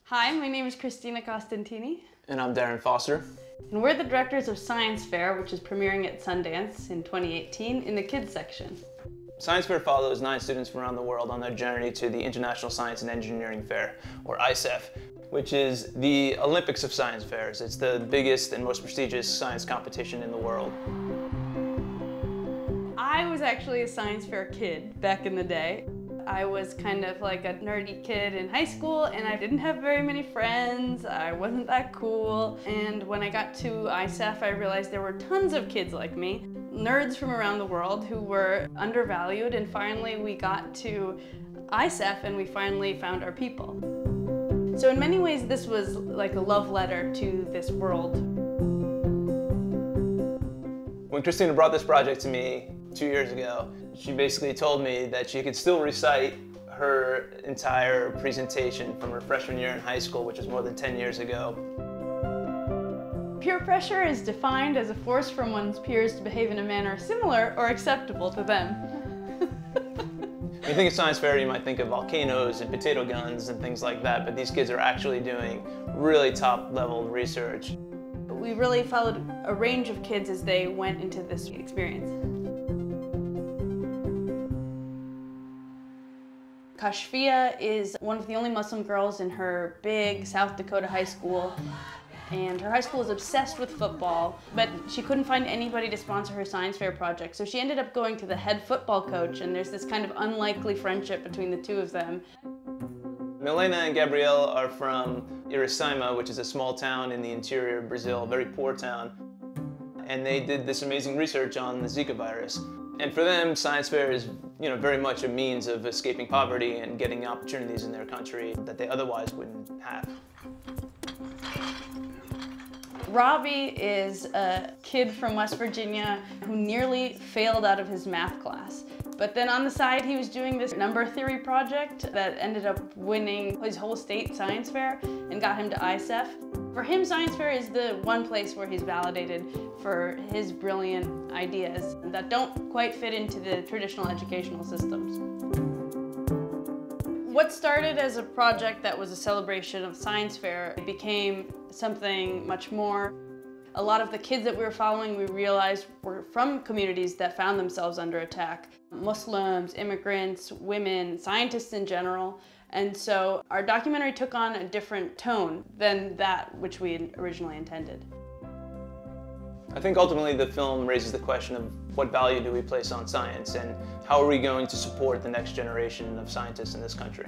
Hi, my name is Cristina Costantini. And I'm Darren Foster. And we're the directors of Science Fair, which is premiering at Sundance in 2018 in the kids section. Science Fair follows 9 students from around the world on their journey to the International Science and Engineering Fair, or ISEF, which is the Olympics of science fairs. It's the biggest and most prestigious science competition in the world. I was actually a science fair kid back in the day. I was kind of like a nerdy kid in high school, and I didn't have very many friends. I wasn't that cool. And when I got to ISEF, I realized there were tons of kids like me, nerds from around the world who were undervalued, and finally we got to ISEF and we finally found our people. So in many ways, this was like a love letter to this world. When Cristina brought this project to me 2 years ago, she basically told me that she could still recite her entire presentation from her freshman year in high school, which was more than 10 years ago. Peer pressure is defined as a force from one's peers to behave in a manner similar or acceptable to them. When you think of science fair, you might think of volcanoes and potato guns and things like that, but these kids are actually doing really top-level research. We really followed a range of kids as they went into this experience. Kashfia is one of the only Muslim girls in her big South Dakota high school, and her high school is obsessed with football, but she couldn't find anybody to sponsor her science fair project, so she ended up going to the head football coach, and there's this kind of unlikely friendship between the two of them. Milena and Gabrielle are from Iracema, which is a small town in the interior of Brazil, a very poor town, and they did this amazing research on the Zika virus. And for them, science fair is, very much a means of escaping poverty and getting opportunities in their country that they otherwise wouldn't have. Robbie is a kid from West Virginia who nearly failed out of his math class. But then on the side, he was doing this number theory project that ended up winning his whole state science fair and got him to ISEF. For him, science fair is the one place where he's validated for his brilliant ideas that don't quite fit into the traditional educational systems. What started as a project that was a celebration of science fair became something much more. A lot of the kids that we were following, we realized were from communities that found themselves under attack. Muslims, immigrants, women, scientists in general. And so our documentary took on a different tone than that which we had originally intended. I think ultimately the film raises the question of what value do we place on science and how are we going to support the next generation of scientists in this country.